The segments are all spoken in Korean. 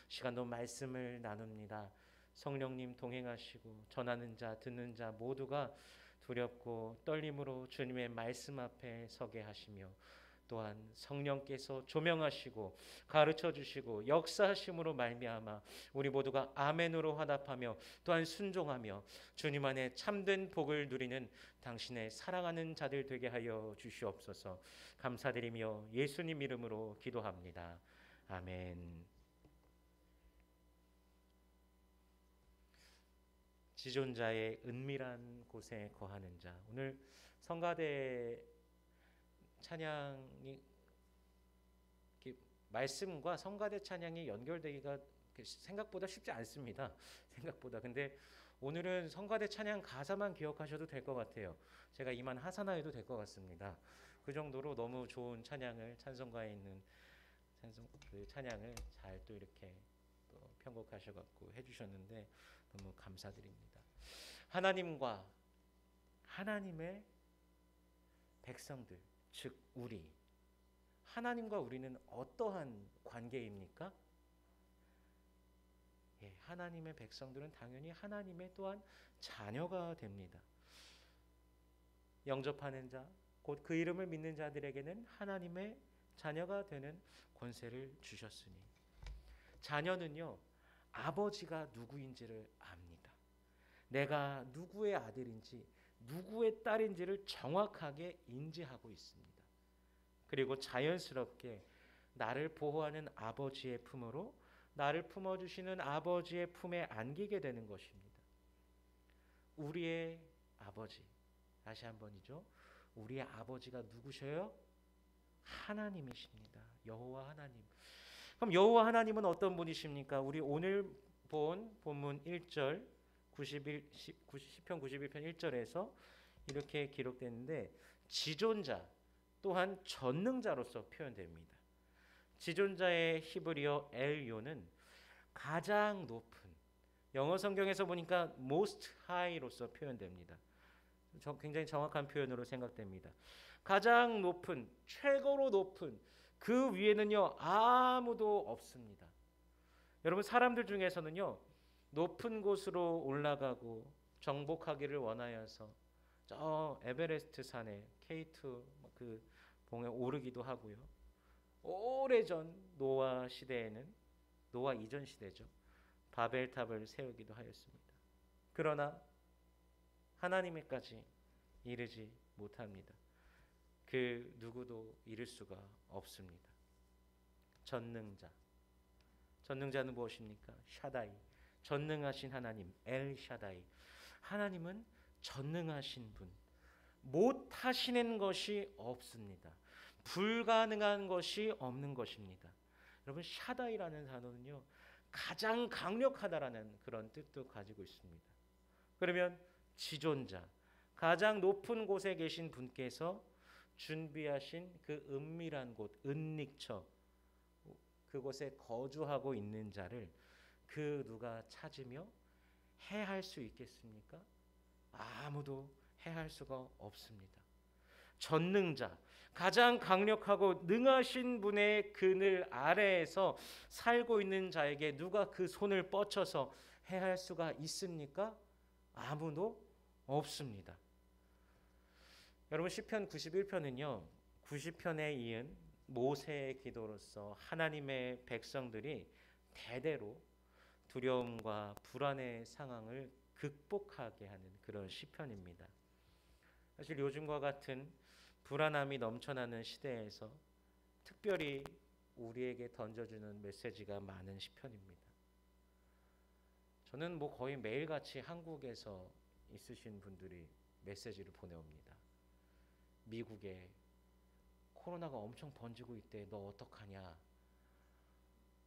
시간도 말씀을 나눕니다. 성령님 동행하시고 전하는 자 듣는 자 모두가 두렵고 떨림으로 주님의 말씀 앞에 서게 하시며 또한 성령께서 조명하시고 가르쳐 주시고 역사하심으로 말미암아 우리 모두가 아멘으로 화답하며 또한 순종하며 주님 안에 참된 복을 누리는 당신의 사랑하는 자들 되게 하여 주시옵소서. 감사드리며 예수님 이름으로 기도합니다. 아멘. 지존자의 은밀한 곳에 거하는 자. 오늘 성가대 찬양이 말씀과 성가대 찬양이 연결되기가 생각보다 쉽지 않습니다. 생각보다. 근데 오늘은 성가대 찬양 가사만 기억하셔도 될 것 같아요. 제가 이만 하사나해도 될 것 같습니다. 그 정도로 너무 좋은 찬양을 찬송가에 있는 그 찬양을 잘 또 이렇게 또 편곡하셔갖고 해주셨는데 너무 감사드립니다. 하나님과 하나님의 백성들, 즉 우리, 하나님과 우리는 어떠한 관계입니까? 예, 하나님의 백성들은 당연히 하나님의 또한 자녀가 됩니다. 영접하는 자, 곧 그 이름을 믿는 자들에게는 하나님의 자녀가 되는 권세를 주셨으니 자녀는요 아버지가 누구인지를 압니다. 내가 누구의 아들인지 누구의 딸인지를 정확하게 인지하고 있습니다. 그리고 자연스럽게 나를 보호하는 아버지의 품으로 나를 품어주시는 아버지의 품에 안기게 되는 것입니다. 우리의 아버지, 다시 한 번이죠. 우리의 아버지가 누구셔요? 하나님이십니다. 여호와 하나님. 그럼 여호와 하나님은 어떤 분이십니까? 우리 오늘 본 본문 1절 10편 91편 1절에서 이렇게 기록되는데 지존자 또한 전능자로서 표현됩니다. 지존자의 히브리어 엘요는 가장 높은, 영어 성경에서 보니까 most high로서 표현됩니다. 굉장히 정확한 표현으로 생각됩니다. 가장 높은, 최고로 높은 그 위에는요 아무도 없습니다. 여러분 사람들 중에서는요 높은 곳으로 올라가고 정복하기를 원하여서 저 에베레스트 산에 K2 그 봉에 오르기도 하고요. 오래전 노아 시대에는 노아 이전 시대죠. 바벨탑을 세우기도 하였습니다. 그러나 하나님에까지 이르지 못합니다. 그 누구도 이룰 수가 없습니다. 전능자. 전능자는 무엇입니까? 샤다이. 전능하신 하나님, 엘 샤다이. 하나님은 전능하신 분. 못하시는 것이 없습니다. 불가능한 것이 없는 것입니다. 여러분 샤다이라는 단어는요 가장 강력하다라는 그런 뜻도 가지고 있습니다. 그러면 지존자, 가장 높은 곳에 계신 분께서 준비하신 그 은밀한 곳, 은닉처, 그곳에 거주하고 있는 자를 그 누가 찾으며 해할 수 있겠습니까? 아무도 해할 수가 없습니다. 전능자, 가장 강력하고 능하신 분의 그늘 아래에서 살고 있는 자에게 누가 그 손을 뻗쳐서 해할 수가 있습니까? 아무도 없습니다. 여러분 시편 91편은요 90편에 이은 모세의 기도로서 하나님의 백성들이 대대로 두려움과 불안의 상황을 극복하게 하는 그런 시편입니다. 사실 요즘과 같은 불안함이 넘쳐나는 시대에서 특별히 우리에게 던져주는 메시지가 많은 시편입니다. 저는 뭐 거의 매일같이 한국에서 있으신 분들이 메시지를 보내옵니다. 미국에 코로나가 엄청 번지고 있대. 너 어떡하냐?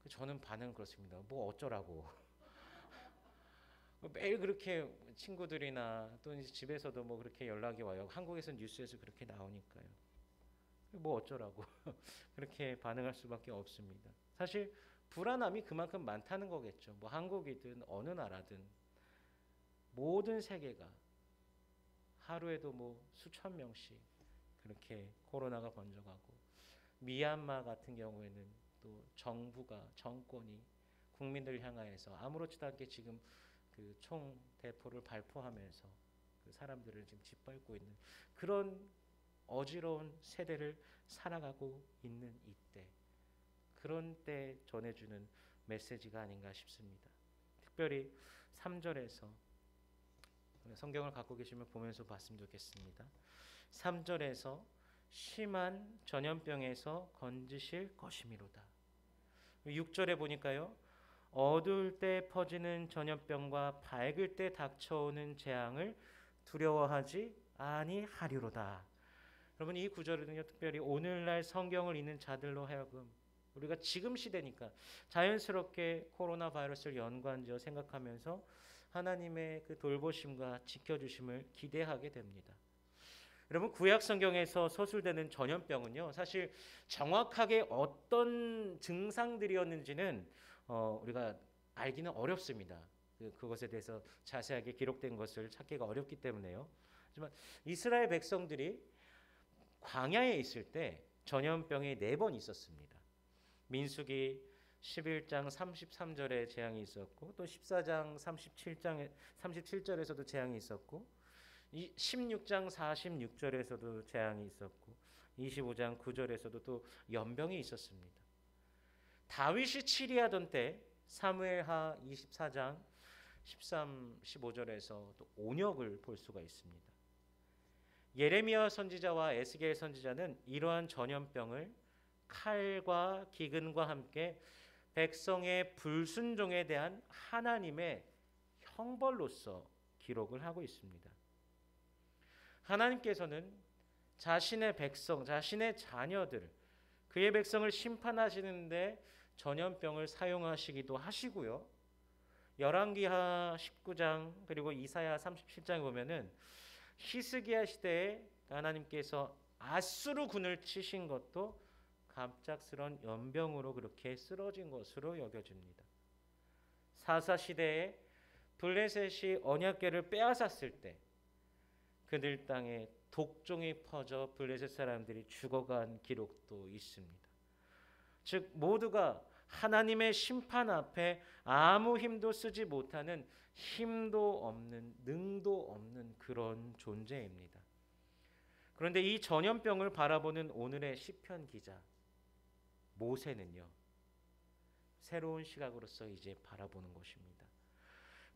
저는 반응 그렇습니다. 뭐 어쩌라고. 매일 그렇게 친구들이나 또 집에서도 뭐 그렇게 연락이 와요. 한국에서 뉴스에서 그렇게 나오니까요. 뭐 어쩌라고. 그렇게 반응할 수밖에 없습니다. 사실 불안함이 그만큼 많다는 거겠죠. 뭐 한국이든 어느 나라든 모든 세계가 하루에도 뭐 수천 명씩 그렇게 코로나가 번져가고 미얀마 같은 경우에는 또 정권이 국민들 향하여서 아무렇지도 않게 지금 그 총 대포를 발포하면서 그 사람들을 지금 짓밟고 있는 그런 어지러운 세대를 살아가고 있는 이때, 그런 때 전해주는 메시지가 아닌가 싶습니다. 특별히 3절에서 성경을 갖고 계시면 보면서 봤으면 좋겠습니다. 3절에서 심한 전염병에서 건지실 것이미로다. 6절에 보니까요, 어두울 때 퍼지는 전염병과 밝을 때 닥쳐오는 재앙을 두려워하지 아니하리로다. 여러분, 이 구절은요, 특별히 오늘날 성경을 읽는 자들로 하여금 우리가 지금 시대니까 자연스럽게 코로나 바이러스를 연관지어 생각하면서 하나님의 그 돌보심과 지켜주심을 기대하게 됩니다. 여러분, 구약 성경에서 서술되는 전염병은요, 사실 정확하게 어떤 증상들이었는지는 우리가 알기는 어렵습니다. 그것에 대해서 자세하게 기록된 것을 찾기가 어렵기 때문에요. 하지만 이스라엘 백성들이 광야에 있을 때 전염병이 4번 있었습니다. 민수기 11장 33절에 재앙이 있었고, 또 14장 37절에서도 재앙이 있었고, 16장 46절에서도 재앙이 있었고, 25장 9절에서도 또 연병이 있었습니다. 다윗이 치리하던 때 사무엘하 24장 13, 15절에서 또 온역을 볼 수가 있습니다. 예레미야 선지자와 에스겔 선지자는 이러한 전염병을 칼과 기근과 함께 백성의 불순종에 대한 하나님의 형벌로서 기록을 하고 있습니다. 하나님께서는 자신의 백성, 자신의 자녀들, 그의 백성을 심판하시는데 전염병을 사용하시기도 하시고요. 열왕기하 19장 그리고 이사야 37장에 보면은 히스기야 시대에 하나님께서 아수르 군을 치신 것도 갑작스런 연병으로 그렇게 쓰러진 것으로 여겨집니다. 사사 시대에 블레셋이 언약궤를 빼앗았을 때 그들 땅에 독종이 퍼져 블레셋 사람들이 죽어간 기록도 있습니다. 즉 모두가 하나님의 심판 앞에 아무 힘도 쓰지 못하는 힘도 없는, 능도 없는 그런 존재입니다. 그런데 이 전염병을 바라보는 오늘의 시편 기자 모세는요, 새로운 시각으로서 이제 바라보는 것입니다.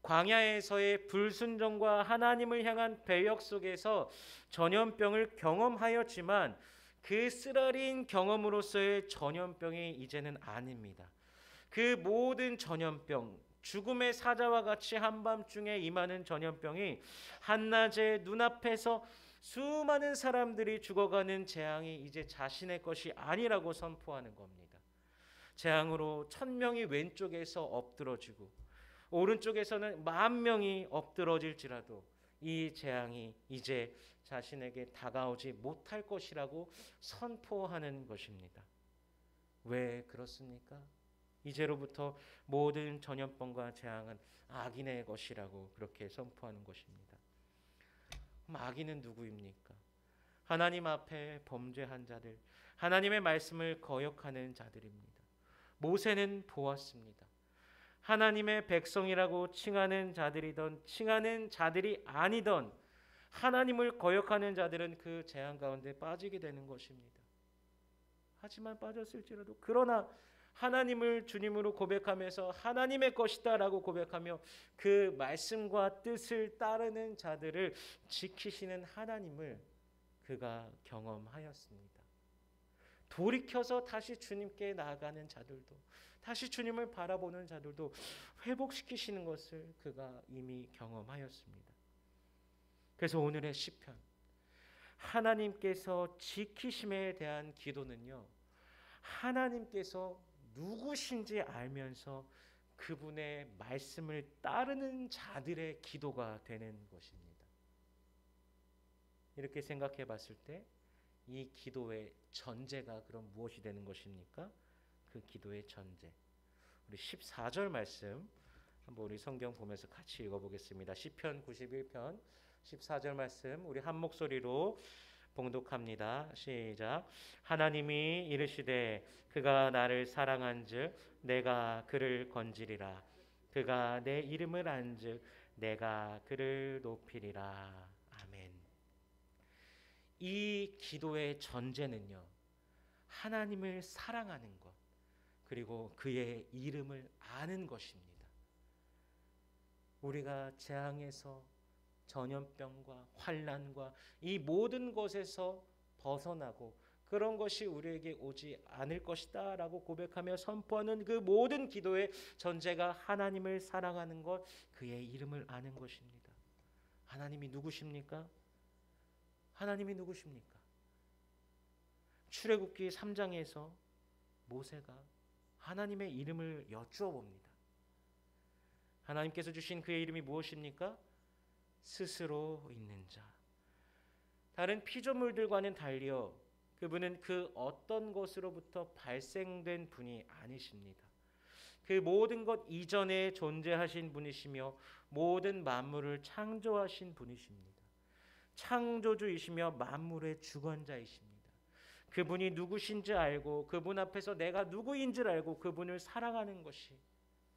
광야에서의 불순종과 하나님을 향한 배역 속에서 전염병을 경험하였지만 그 쓰라린 경험으로서의 전염병이 이제는 아닙니다. 그 모든 전염병, 죽음의 사자와 같이 한밤중에 임하는 전염병이 한낮에 눈앞에서 수많은 사람들이 죽어가는 재앙이 이제 자신의 것이 아니라고 선포하는 겁니다. 재앙으로 1000명이 왼쪽에서 엎드러지고 오른쪽에서는 10,000명이 엎드러질지라도 이 재앙이 이제 자신에게 다가오지 못할 것이라고 선포하는 것입니다. 왜 그렇습니까? 이제로부터 모든 전염병과 재앙은 악인의 것이라고 그렇게 선포하는 것입니다. 그럼 악인은 누구입니까? 하나님 앞에 범죄한 자들, 하나님의 말씀을 거역하는 자들입니다. 모세는 보았습니다. 하나님의 백성이라고 칭하는 자들이던 칭하는 자들이 아니던 하나님을 거역하는 자들은 그 재앙 가운데 빠지게 되는 것입니다. 하지만 빠졌을지라도 그러나 하나님을 주님으로 고백하면서 하나님의 것이다라고 고백하며 그 말씀과 뜻을 따르는 자들을 지키시는 하나님을 그가 경험하였습니다. 돌이켜서 다시 주님께 나아가는 자들도, 다시 주님을 바라보는 자들도 회복시키시는 것을 그가 이미 경험하였습니다. 그래서 오늘의 시편, 하나님께서 지키심에 대한 기도는요, 하나님께서 누구신지 알면서 그분의 말씀을 따르는 자들의 기도가 되는 것입니다. 이렇게 생각해 봤을 때 이 기도의 전제가 그럼 무엇이 되는 것입니까? 그 기도의 전제, 우리 14절 말씀 한번 우리 성경 보면서 같이 읽어보겠습니다. 시편 91편 14절 말씀 우리 한 목소리로 봉독합니다. 시작. 하나님이 이르시되 그가 나를 사랑한즉 내가 그를 건지리라. 그가 내 이름을 안즉 내가 그를 높이리라. 아멘. 이 기도의 전제는요, 하나님을 사랑하는 것, 그리고 그의 이름을 아는 것입니다. 우리가 재앙에서, 전염병과 환난과 이 모든 것에서 벗어나고 그런 것이 우리에게 오지 않을 것이다 라고 고백하며 선포하는 그 모든 기도의 전제가 하나님을 사랑하는 것, 그의 이름을 아는 것입니다. 하나님이 누구십니까? 하나님이 누구십니까? 출애굽기 3장에서 모세가 하나님의 이름을 여쭈어 봅니다. 하나님께서 주신 그의 이름이 무엇입니까? 스스로 있는 자. 다른 피조물들과는 달리어 그분은 그 어떤 것으로부터 발생된 분이 아니십니다. 그 모든 것 이전에 존재하신 분이시며 모든 만물을 창조하신 분이십니다. 창조주이시며 만물의 주관자이십니다. 그분이 누구신지 알고 그분 앞에서 내가 누구인지를 알고 그분을 사랑하는 것이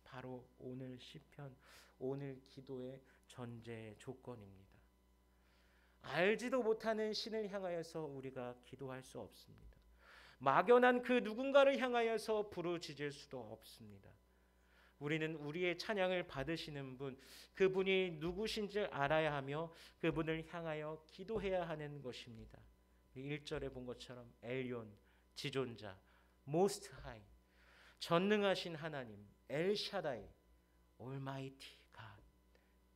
바로 오늘 시편, 오늘 기도의 전제 조건입니다. 알지도 못하는 신을 향하여서 우리가 기도할 수 없습니다. 막연한 그 누군가를 향하여서 부르짖을 수도 없습니다. 우리는 우리의 찬양을 받으시는 분, 그분이 누구신지 알아야 하며 그분을 향하여 기도해야 하는 것입니다. 1절에 본 것처럼 엘yon, 지존자, most high, 전능하신 하나님, 엘샤다이, almighty God,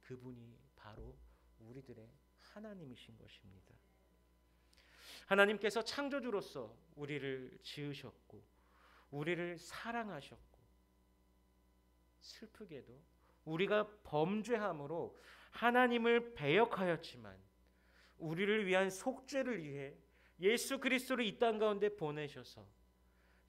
그분이 바로 우리들의 하나님이신 것입니다. 하나님께서 창조주로서 우리를 지으셨고 우리를 사랑하셨고 슬프게도 우리가 범죄함으로 하나님을 배역하였지만 우리를 위한 속죄를 위해 예수 그리스도를 이 땅 가운데 보내셔서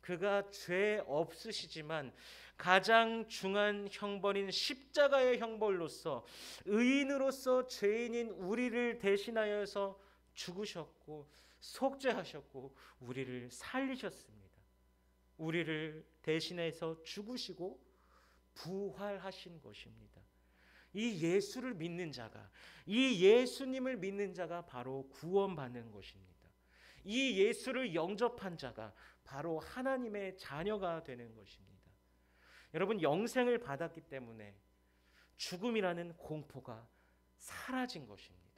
그가 죄 없으시지만 가장 중한 형벌인 십자가의 형벌로서 의인으로서 죄인인 우리를 대신하여서 죽으셨고 속죄하셨고 우리를 살리셨습니다. 우리를 대신해서 죽으시고 부활하신 것입니다. 이 예수를 믿는 자가, 이 예수님을 믿는 자가 바로 구원받는 것입니다. 이 예수를 영접한 자가 바로 하나님의 자녀가 되는 것입니다. 여러분, 영생을 받았기 때문에 죽음이라는 공포가 사라진 것입니다.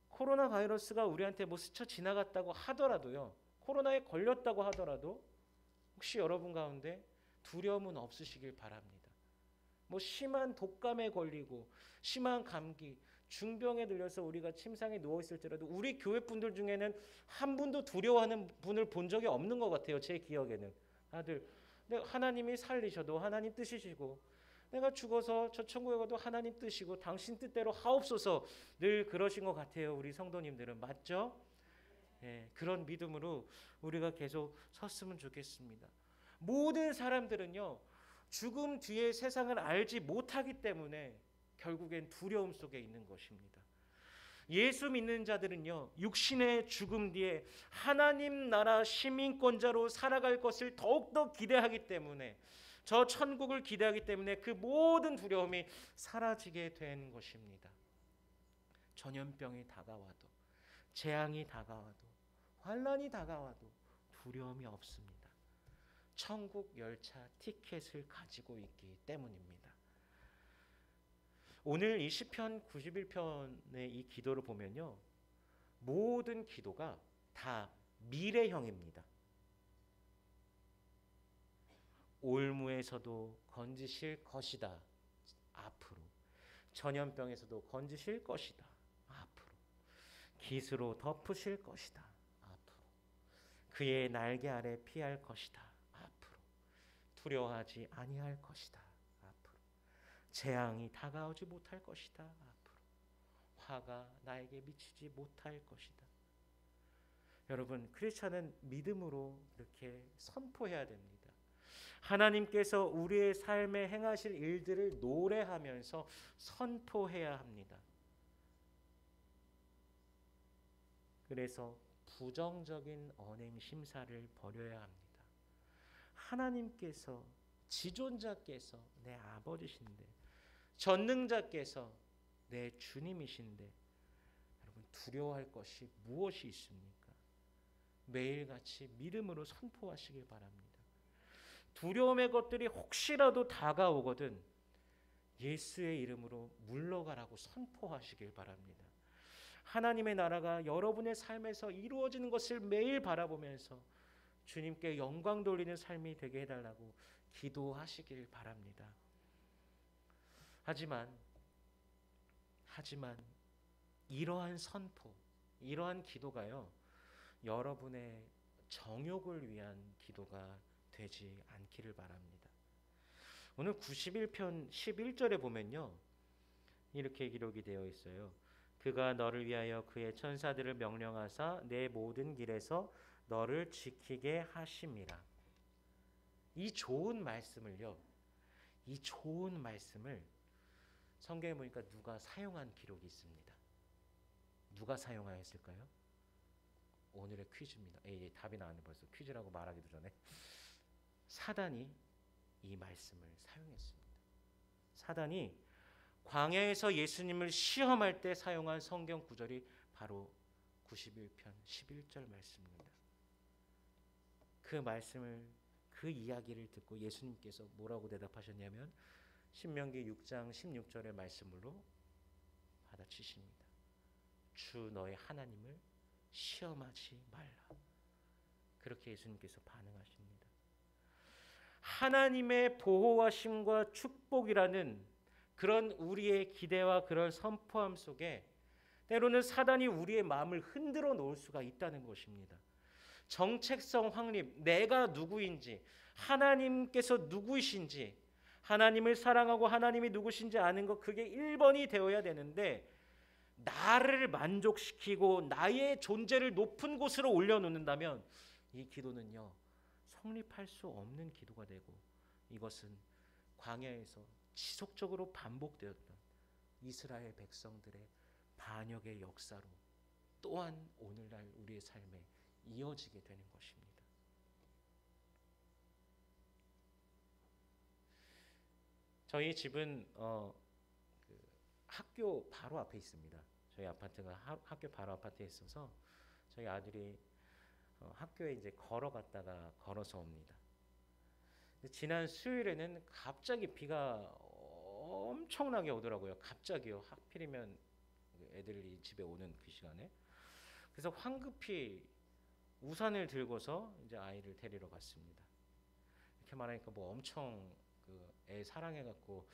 코로나 바이러스가 우리한테 뭐 스쳐 지나갔다고 하더라도요, 코로나에 걸렸다고 하더라도 혹시 여러분 가운데 두려움은 없으시길 바랍니다. 뭐 심한 독감에 걸리고 심한 감기, 중병에 들려서 우리가 침상에 누워 있을 때라도 우리 교회 분들 중에는 한 분도 두려워하는 분을 본 적이 없는 것 같아요. 제 기억에는. 다들 하나님이 살리셔도 하나님 뜻이시고 내가 죽어서 저 천국에 가도 하나님 뜻이고 당신 뜻대로 하옵소서 늘 그러신 것 같아요. 우리 성도님들은. 맞죠? 예, 그런 믿음으로 우리가 계속 섰으면 좋겠습니다. 모든 사람들은요, 죽음 뒤에 세상을 알지 못하기 때문에 결국엔 두려움 속에 있는 것입니다. 예수 믿는 자들은요, 육신의 죽음 뒤에 하나님 나라 시민권자로 살아갈 것을 더욱더 기대하기 때문에, 저 천국을 기대하기 때문에 그 모든 두려움이 사라지게 된 것입니다. 전염병이 다가와도, 재앙이 다가와도, 환난이 다가와도 두려움이 없습니다. 천국 열차 티켓을 가지고 있기 때문입니다. 오늘 이 시편 91편의 이 기도를 보면요, 모든 기도가 다 미래형입니다. 올무에서도 건지실 것이다, 앞으로. 전염병에서도 건지실 것이다, 앞으로. 깃으로 덮으실 것이다, 앞으로. 그의 날개 아래 피할 것이다, 앞으로. 두려워하지 아니할 것이다, 앞으로. 재앙이 다가오지 못할 것이다, 앞으로. 화가 나에게 미치지 못할 것이다. 여러분, 크리스찬은 믿음으로 이렇게 선포해야 됩니다. 하나님께서 우리의 삶에 행하실 일들을 노래하면서 선포해야 합니다. 그래서 부정적인 언행 심사를 버려야 합니다. 하나님께서, 지존자께서 내 아버지신데, 전능자께서 내 주님이신데 여러분 두려워할 것이 무엇이 있습니까? 매일같이 믿음으로 선포하시길 바랍니다. 두려움의 것들이 혹시라도 다가오거든 예수의 이름으로 물러가라고 선포하시길 바랍니다. 하나님의 나라가 여러분의 삶에서 이루어지는 것을 매일 바라보면서 주님께 영광 돌리는 삶이 되게 해달라고 기도하시길 바랍니다. 하지만 이러한 선포, 이러한 기도가요, 여러분의 정욕을 위한 기도가 되지 않기를 바랍니다. 오늘 91편 11절에 보면요, 이렇게 기록이 되어 있어요. 그가 너를 위하여 그의 천사들을 명령하사 내 모든 길에서 너를 지키게 하심이라. 이 좋은 말씀을요, 이 좋은 말씀을 성경에 보니까 누가 사용한 기록이 있습니다. 누가 사용하였을까요? 오늘의 퀴즈입니다. 답이 나왔네 벌써. 퀴즈라고 말하기도 전에. 사단이 이 말씀을 사용했습니다. 사단이 광야에서 예수님을 시험할 때 사용한 성경 구절이 바로 91편 11절 말씀입니다. 그 말씀을, 그 이야기를 듣고 예수님께서 뭐라고 대답하셨냐면 신명기 6장 16절의 말씀으로 받아치십니다. 주 너의 하나님을 시험하지 말라. 그렇게 예수님께서 반응하십니다. 하나님의 보호하심과 축복이라는 그런 우리의 기대와 그런 선포함 속에 때로는 사단이 우리의 마음을 흔들어 놓을 수가 있다는 것입니다. 정체성 확립, 내가 누구인지, 하나님께서 누구이신지, 하나님을 사랑하고 하나님이 누구신지 아는 것, 그게 1번이 되어야 되는데 나를 만족시키고 나의 존재를 높은 곳으로 올려놓는다면 이 기도는요, 성립할 수 없는 기도가 되고, 이것은 광야에서 지속적으로 반복되었던 이스라엘 백성들의 반역의 역사로 또한 오늘날 우리의 삶에 이어지게 되는 것입니다. 저희 집은 학교 바로 앞에 있습니다. 저희 아파트가 학교 바로 앞에 있어서 저희 아들이 학교에 이제 걸어갔다가 걸어서 옵니다. 지난 수요일에는 갑자기 비가 엄청나게 오더라고요. 갑자기요. 하필이면 애들이 집에 오는 그 시간에. 그래서 황급히 우산을 들고서 이제 아이를 데리러 갔습니다. 이렇게 말하니까 뭐 엄청 애 사랑해갖고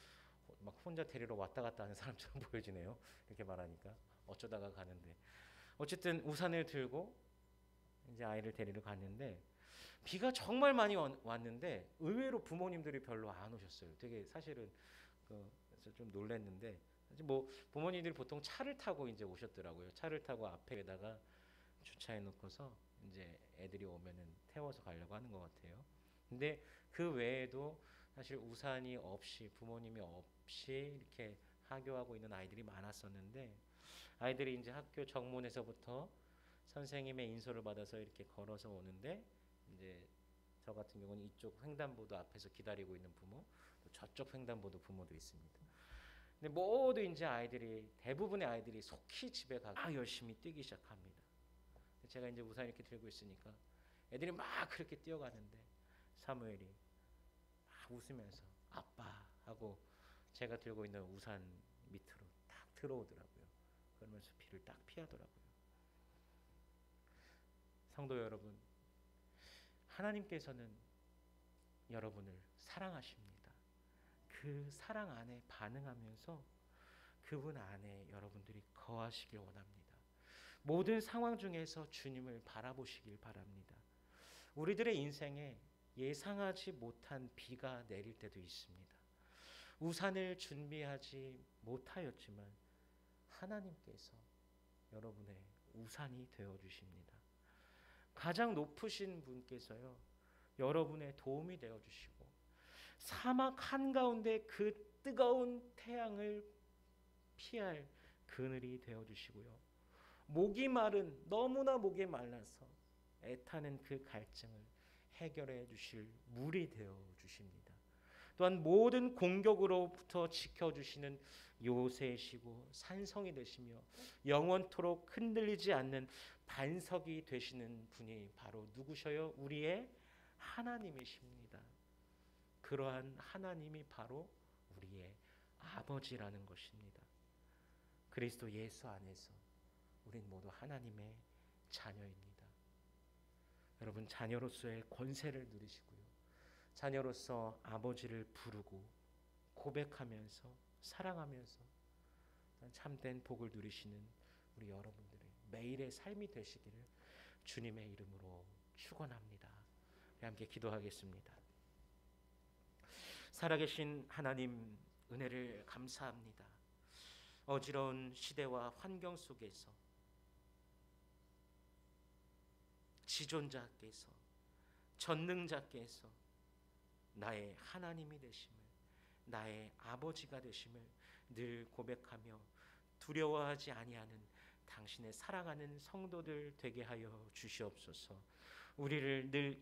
막 혼자 데리러 왔다 갔다 하는 사람처럼 보여지네요. 이렇게 말하니까 어쩌다가 가는데, 어쨌든 우산을 들고 이제 아이를 데리러 갔는데 비가 정말 많이 왔는데 의외로 부모님들이 별로 안 오셨어요. 되게 사실은 그래서 좀 놀랐는데, 뭐 부모님들이 보통 차를 타고 이제 오셨더라고요. 차를 타고 앞에다가 주차해 놓고서 이제 애들이 오면은 태워서 가려고 하는 것 같아요. 근데 그 외에도 사실 우산이 없이, 부모님이 없이 이렇게 하교하고 있는 아이들이 많았었는데, 아이들이 이제 학교 정문에서부터 선생님의 인솔을 받아서 이렇게 걸어서 오는데, 이제 저 같은 경우는 이쪽 횡단보도 앞에서 기다리고 있는 부모, 또 저쪽 횡단보도 부모도 있습니다. 근데 모두 이제 아이들이, 대부분의 아이들이 속히 집에 가고 열심히 뛰기 시작합니다. 제가 이제 우산 이렇게 들고 있으니까 애들이 막 그렇게 뛰어가는데 사무엘이 막 웃으면서 아빠 하고 제가 들고 있는 우산 밑으로 딱 들어오더라고요. 그러면서 비를 딱 피하더라고요. 성도 여러분, 하나님께서는 여러분을 사랑하십니다. 그 사랑 안에 반응하면서 그분 안에 여러분들이 거하시길 원합니다. 모든 상황 중에서 주님을 바라보시길 바랍니다. 우리들의 인생에 예상하지 못한 비가 내릴 때도 있습니다. 우산을 준비하지 못하였지만 하나님께서 여러분의 우산이 되어주십니다. 가장 높으신 분께서요, 여러분의 도움이 되어주시고, 사막 한가운데 그 뜨거운 태양을 피할 그늘이 되어주시고요, 목이 마른, 너무나 목이 말라서 애타는 그 갈증을 해결해 주실 물이 되어 주십니다. 또한 모든 공격으로부터 지켜주시는 요새시고 산성이 되시며 영원토록 흔들리지 않는 반석이 되시는 분이 바로 누구셔요? 우리의 하나님이십니다. 그러한 하나님이 바로 우리의 아버지라는 것입니다. 그리스도 예수 안에서 우린 모두 하나님의 자녀입니다. 여러분, 자녀로서의 권세를 누리시고요. 자녀로서 아버지를 부르고 고백하면서 사랑하면서 참된 복을 누리시는 우리 여러분들의 매일의 삶이 되시기를 주님의 이름으로 축원합니다. 함께 기도하겠습니다. 살아계신 하나님, 은혜를 감사합니다. 어지러운 시대와 환경 속에서 지존자께서, 전능자께서 나의 하나님이 되심을, 나의 아버지가 되심을 늘 고백하며 두려워하지 아니하는 당신의 사랑하는 성도들 되게 하여 주시옵소서. 우리를 늘